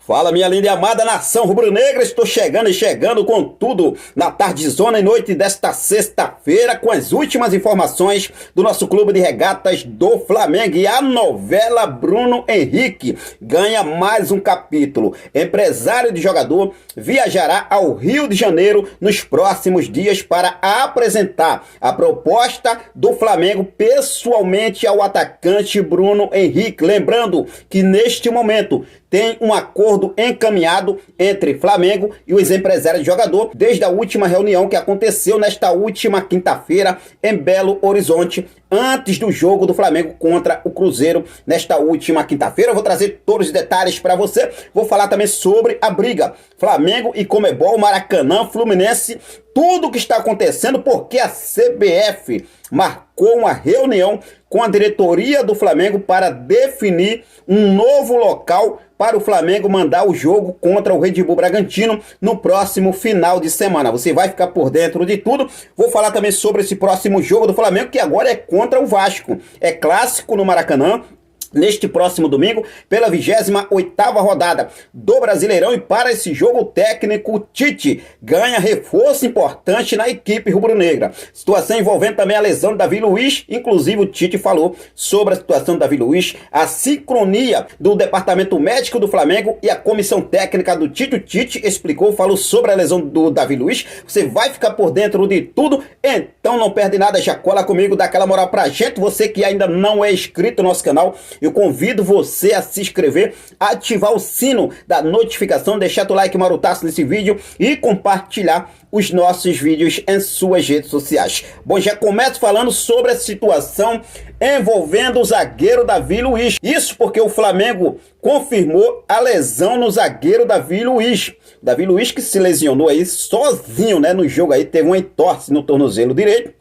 Fala, minha linda e amada nação rubro-negra, estou chegando e chegando com tudo na tardezona e noite desta sexta-feira com as últimas informações do nosso clube de regatas do Flamengo. E a novela Bruno Henrique ganha mais um capítulo. Empresário de jogador viajará ao Rio de Janeiro nos próximos dias para apresentar a proposta do Flamengo pessoalmente ao atacante Bruno Henrique. Lembrando que neste momento tem um acordo encaminhado entre Flamengo e os empresários de jogador desde a última reunião que aconteceu nesta última quinta-feira em Belo Horizonte, antes do jogo do Flamengo contra o Cruzeiro nesta última quinta-feira. Eu vou trazer todos os detalhes para você. Vou falar também sobre a briga Flamengo e Conmebol, Maracanã, Fluminense, tudo o que está acontecendo, porque a CBF marcou uma reunião com a diretoria do Flamengo para definir um novo local para o Flamengo mandar o jogo contra o Red Bull Bragantino no próximo final de semana. Você vai ficar por dentro de tudo. Vou falar também sobre esse próximo jogo do Flamengo, que agora é contra o Vasco. É clássico no Maracanã neste próximo domingo, pela 28ª rodada do Brasileirão. E para esse jogo, o técnico Tite ganha reforço importante na equipe rubro-negra. Situação envolvendo também a lesão de Davi Luiz. Inclusive o Tite falou sobre a situação do Davi Luiz, a sincronia do departamento médico do Flamengo e a comissão técnica do Tite. O Tite explicou, falou sobre a lesão do Davi Luiz. Você vai ficar por dentro de tudo, então não perde nada, já cola comigo, dá aquela moral pra gente. Você que ainda não é inscrito no nosso canal, eu convido você a se inscrever, ativar o sino da notificação, deixar o like marutaço nesse vídeo e compartilhar os nossos vídeos em suas redes sociais. Bom, já começo falando sobre a situação envolvendo o zagueiro Davi Luiz. Isso porque o Flamengo confirmou a lesão no zagueiro Davi Luiz. Davi Luiz que se lesionou aí sozinho, né, no jogo aí, teve uma entorse no tornozelo direito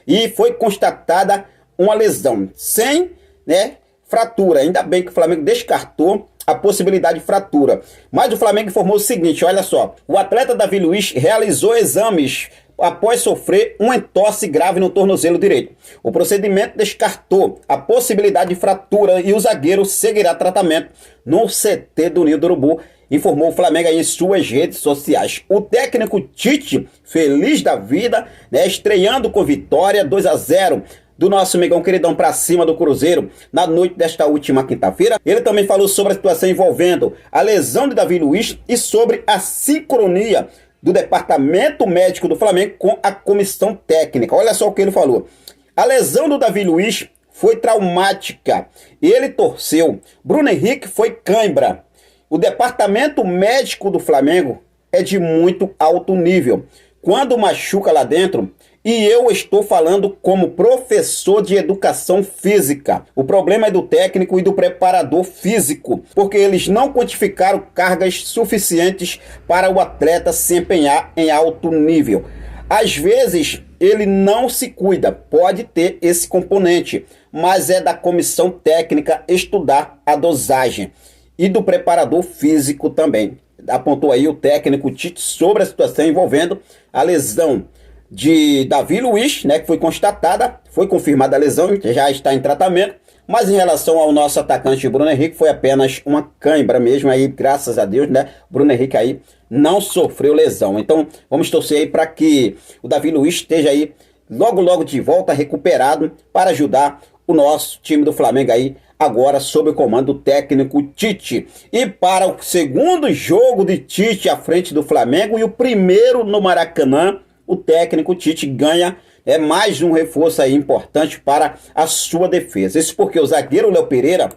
e foi constatada uma lesão sem, né, fratura. Ainda bem que o Flamengo descartou a possibilidade de fratura. Mas o Flamengo informou o seguinte, olha só. O atleta Davi Luiz realizou exames após sofrer uma entorse grave no tornozelo direito. O procedimento descartou a possibilidade de fratura e o zagueiro seguirá tratamento no CT do Ninho do Urubu, informou o Flamengo aí em suas redes sociais. O técnico Tite, feliz da vida, né, estreando com vitória 2-0 do nosso amigão queridão pra cima do Cruzeiro na noite desta última quinta-feira. Ele também falou sobre a situação envolvendo a lesão de Davi Luiz e sobre a sincronia do departamento médico do Flamengo com a comissão técnica. Olha só o que ele falou. A lesão do Davi Luiz foi traumática. Ele torceu. Bruno Henrique foi cãibra. O departamento médico do Flamengo é de muito alto nível. Quando machuca lá dentro, e eu estou falando como professor de educação física, o problema é do técnico e do preparador físico, porque eles não quantificaram cargas suficientes para o atleta se empenhar em alto nível. Às vezes ele não se cuida, pode ter esse componente, mas é da comissão técnica estudar a dosagem e do preparador físico também. Apontou aí o técnico Tite sobre a situação envolvendo a lesão de Davi Luiz, né, que foi constatada, foi confirmada a lesão, já está em tratamento, mas em relação ao nosso atacante Bruno Henrique, foi apenas uma cãibra mesmo, aí graças a Deus, né, Bruno Henrique aí não sofreu lesão. Então vamos torcer aí para que o Davi Luiz esteja aí logo de volta, recuperado, para ajudar o nosso time do Flamengo aí, agora sob o comando do técnico Tite. E para o segundo jogo de Tite à frente do Flamengo e o primeiro no Maracanã, o técnico Tite ganha mais um reforço aí importante para a sua defesa. Isso porque o zagueiro Léo Pereira,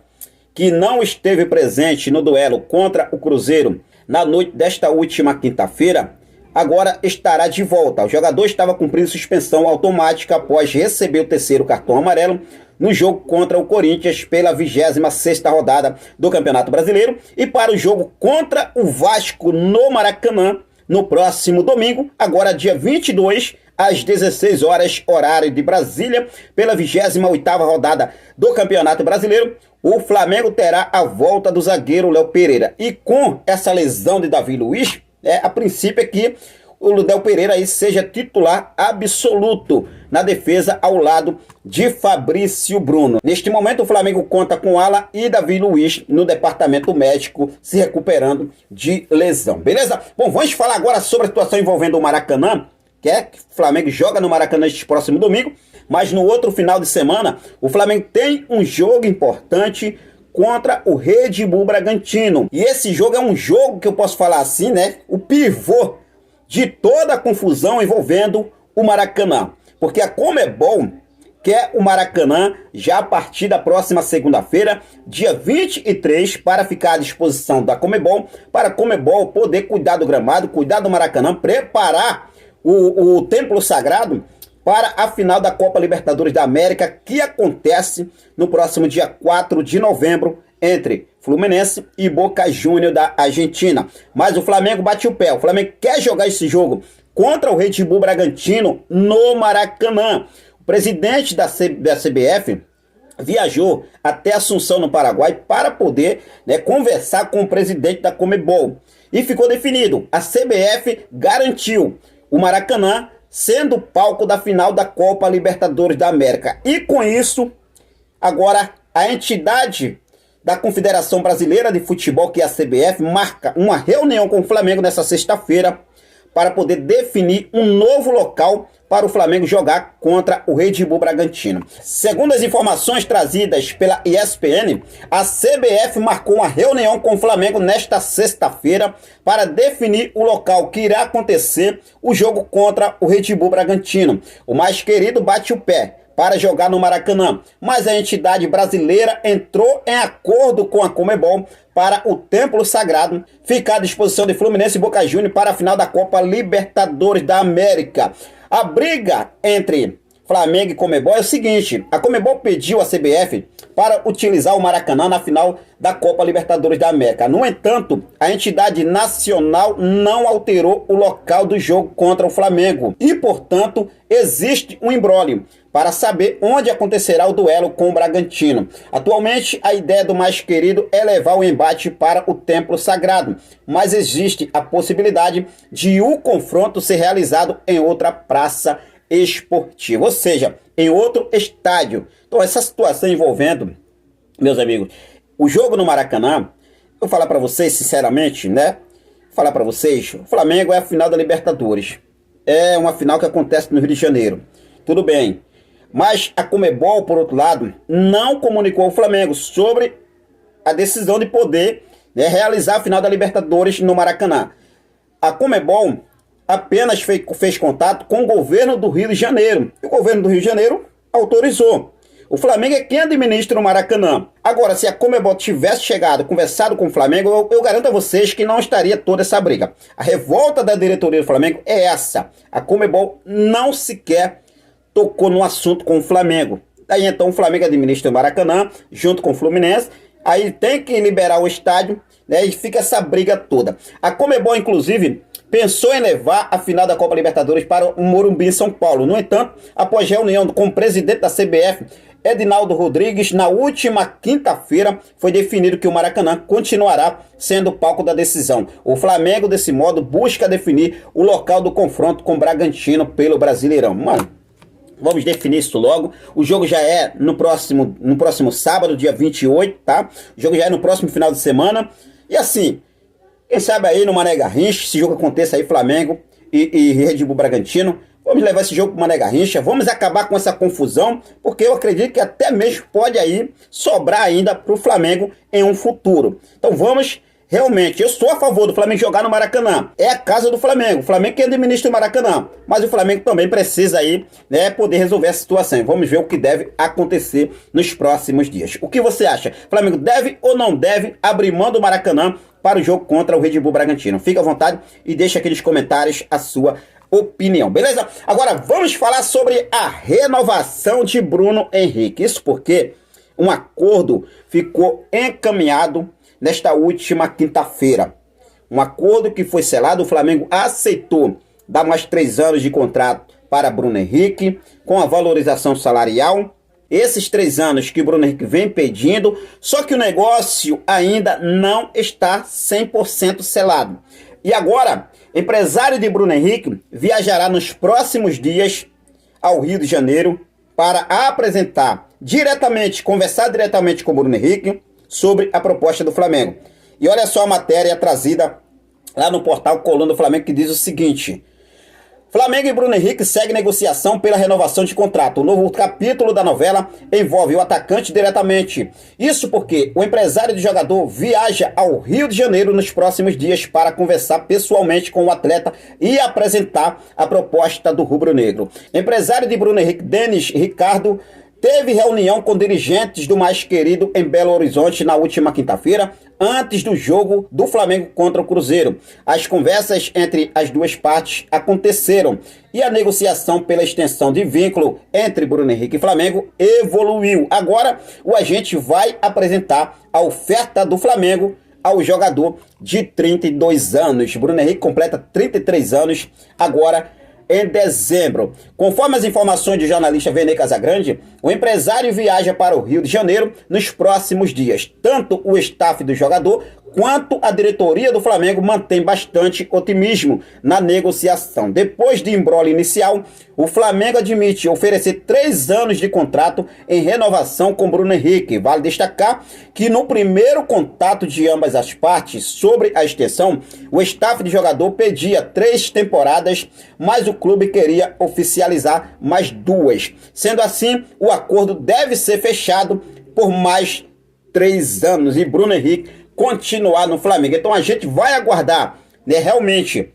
que não esteve presente no duelo contra o Cruzeiro na noite desta última quinta-feira, agora estará de volta. O jogador estava cumprindo suspensão automática após receber o terceiro cartão amarelo no jogo contra o Corinthians pela 26ª rodada do Campeonato Brasileiro e para o jogo contra o Vasco no Maracanã no próximo domingo, agora dia 22, às 16 horas, horário de Brasília, pela 28ª rodada do Campeonato Brasileiro, o Flamengo terá a volta do zagueiro Léo Pereira. E com essa lesão de Davi Luiz, a princípio é que o Ludel Pereira aí seja titular absoluto na defesa ao lado de Fabrício Bruno. Neste momento o Flamengo conta com Alan e Davi Luiz no departamento médico se recuperando de lesão, beleza? Bom, vamos falar agora sobre a situação envolvendo o Maracanã, que o Flamengo joga no Maracanã este próximo domingo, mas no outro final de semana o Flamengo tem um jogo importante contra o Red Bull Bragantino. E esse jogo é um jogo que eu posso falar assim, né? O pivô de toda a confusão envolvendo o Maracanã. Porque a Conmebol quer o Maracanã já a partir da próxima segunda-feira, dia 23, para ficar à disposição da Conmebol, para a Conmebol poder cuidar do gramado, cuidar do Maracanã, preparar o templo sagrado para a final da Copa Libertadores da América, que acontece no próximo dia 4 de novembro, entre Fluminense e Boca Juniors da Argentina. Mas o Flamengo bate o pé, o Flamengo quer jogar esse jogo contra o Red Bull Bragantino no Maracanã. O presidente da CBF viajou até Assunção, no Paraguai, para poder, conversar com o presidente da Conmebol. E ficou definido, a CBF garantiu o Maracanã sendo palco da final da Copa Libertadores da América. E com isso, agora a entidade da Confederação Brasileira de Futebol, que é a CBF, marca uma reunião com o Flamengo nessa sexta-feira para poder definir um novo local para o Flamengo jogar contra o Red Bull Bragantino. Segundo as informações trazidas pela ESPN, a CBF marcou uma reunião com o Flamengo nesta sexta-feira para definir o local que irá acontecer o jogo contra o Red Bull Bragantino. O mais querido bate o pé para jogar no Maracanã, mas a entidade brasileira entrou em acordo com a Conmebol para o templo sagrado ficar à disposição de Fluminense e Boca Juniors para a final da Copa Libertadores da América. A briga entre Flamengo e Conmebol é o seguinte: a Conmebol pediu à CBF para utilizar o Maracanã na final da Copa Libertadores da América. No entanto, a entidade nacional não alterou o local do jogo contra o Flamengo e, portanto, existe um imbróglio para saber onde acontecerá o duelo com o Bragantino. Atualmente, a ideia do mais querido é levar o embate para o templo sagrado, mas existe a possibilidade de o confronto ser realizado em outra praça esportiva, ou seja, em outro estádio. Então, essa situação envolvendo, meus amigos, o jogo no Maracanã, eu falar para vocês sinceramente, falar para vocês, o Flamengo é a final da Libertadores. É uma final que acontece no Rio de Janeiro. Tudo bem. Mas a Conmebol, por outro lado, não comunicou ao Flamengo sobre a decisão de poder realizar a final da Libertadores no Maracanã. A Conmebol apenas fez contato com o governo do Rio de Janeiro. E o governo do Rio de Janeiro autorizou. O Flamengo é quem administra o Maracanã. Agora, se a Conmebol tivesse chegado, conversado com o Flamengo, eu garanto a vocês que não estaria toda essa briga. A revolta da diretoria do Flamengo é essa. A Conmebol não sequer tocou no assunto com o Flamengo. Daí então o Flamengo administra o Maracanã junto com o Fluminense. Aí tem que liberar o estádio, e fica essa briga toda. A Conmebol, inclusive, pensou em levar a final da Copa Libertadores para o Morumbi, em São Paulo. No entanto, após reunião com o presidente da CBF, Edinaldo Rodrigues, na última quinta-feira, foi definido que o Maracanã continuará sendo o palco da decisão. O Flamengo, desse modo, busca definir o local do confronto com o Bragantino pelo Brasileirão. Mano, vamos definir isso logo. O jogo já é no próximo sábado, dia 28, tá? O jogo já é no próximo final de semana. E assim, quem sabe aí no Mané Garrincha, esse jogo aconteça aí, Flamengo e Red Bull Bragantino. Vamos levar esse jogo para o Mané Garrincha, vamos acabar com essa confusão, porque eu acredito que até mesmo pode aí sobrar ainda para o Flamengo em um futuro. Então vamos, realmente, eu sou a favor do Flamengo jogar no Maracanã. É a casa do Flamengo, o Flamengo que administra o Maracanã. Mas o Flamengo também precisa aí, poder resolver essa situação. Vamos ver o que deve acontecer nos próximos dias. O que você acha? O Flamengo deve ou não deve abrir mão do Maracanã para o jogo contra o Red Bull Bragantino? Fique à vontade e deixe aqui nos comentários a sua opinião, beleza? Agora vamos falar sobre a renovação de Bruno Henrique. Isso porque um acordo ficou encaminhado nesta última quinta-feira. Um acordo que foi selado, o Flamengo aceitou dar mais 3 anos de contrato para Bruno Henrique, com a valorização salarial. Esses 3 anos que o Bruno Henrique vem pedindo, só que o negócio ainda não está 100% selado. E agora, empresário de Bruno Henrique viajará nos próximos dias ao Rio de Janeiro para conversar diretamente com o Bruno Henrique sobre a proposta do Flamengo. E olha só a matéria trazida lá no portal Coluna do Flamengo, que diz o seguinte: Flamengo e Bruno Henrique seguem negociação pela renovação de contrato. O novo capítulo da novela envolve o atacante diretamente. Isso porque o empresário do jogador viaja ao Rio de Janeiro nos próximos dias para conversar pessoalmente com o atleta e apresentar a proposta do rubro-negro. Empresário de Bruno Henrique, Denis Ricardo, teve reunião com dirigentes do mais querido em Belo Horizonte na última quinta-feira, antes do jogo do Flamengo contra o Cruzeiro. As conversas entre as duas partes aconteceram e a negociação pela extensão de vínculo entre Bruno Henrique e Flamengo evoluiu. Agora, o agente vai apresentar a oferta do Flamengo ao jogador de 32 anos. Bruno Henrique completa 33 anos agora em dezembro. Conforme as informações do jornalista Vene Casagrande, o empresário viaja para o Rio de Janeiro nos próximos dias. Tanto o staff do jogador quanto a diretoria do Flamengo mantém bastante otimismo na negociação. Depois de imbróglio inicial, o Flamengo admite oferecer 3 anos de contrato em renovação com Bruno Henrique. Vale destacar que no primeiro contato de ambas as partes sobre a extensão, o staff de jogador pedia 3 temporadas, mas o clube queria oficializar mais 2. Sendo assim, o acordo deve ser fechado por mais 3 anos e Bruno Henrique continuar no Flamengo. Então a gente vai aguardar, né, realmente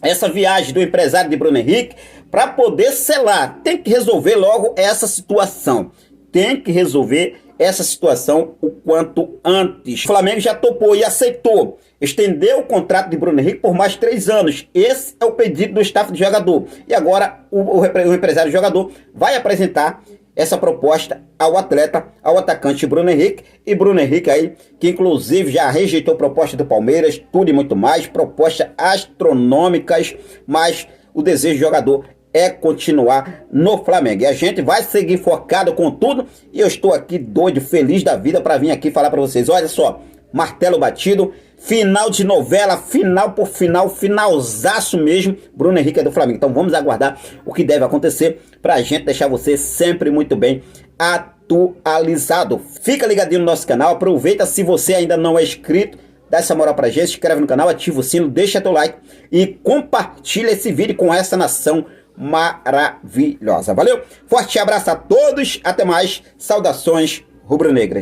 essa viagem do empresário de Bruno Henrique para poder selar. Tem que resolver logo essa situação. Tem que resolver essa situação o quanto antes. O Flamengo já topou e aceitou estender o contrato de Bruno Henrique por mais 3 anos. Esse é o pedido do staff de jogador. E agora o empresário de jogador vai apresentar essa proposta ao atleta, ao atacante Bruno Henrique. E Bruno Henrique aí, que inclusive já rejeitou proposta do Palmeiras, tudo e muito mais, propostas astronômicas, mas o desejo do jogador é continuar no Flamengo. E a gente vai seguir focado com tudo, e eu estou aqui doido, feliz da vida para vir aqui falar para vocês. Olha só, martelo batido, final de novela, final por final, finalzaço mesmo. Bruno Henrique é do Flamengo. Então vamos aguardar o que deve acontecer pra gente deixar você sempre muito bem atualizado. Fica ligadinho no nosso canal, aproveita, se você ainda não é inscrito, dá essa moral pra gente, se inscreve no canal, ativa o sino, deixa teu like e compartilha esse vídeo com essa nação maravilhosa. Valeu? Forte abraço a todos, até mais, saudações rubro-negras.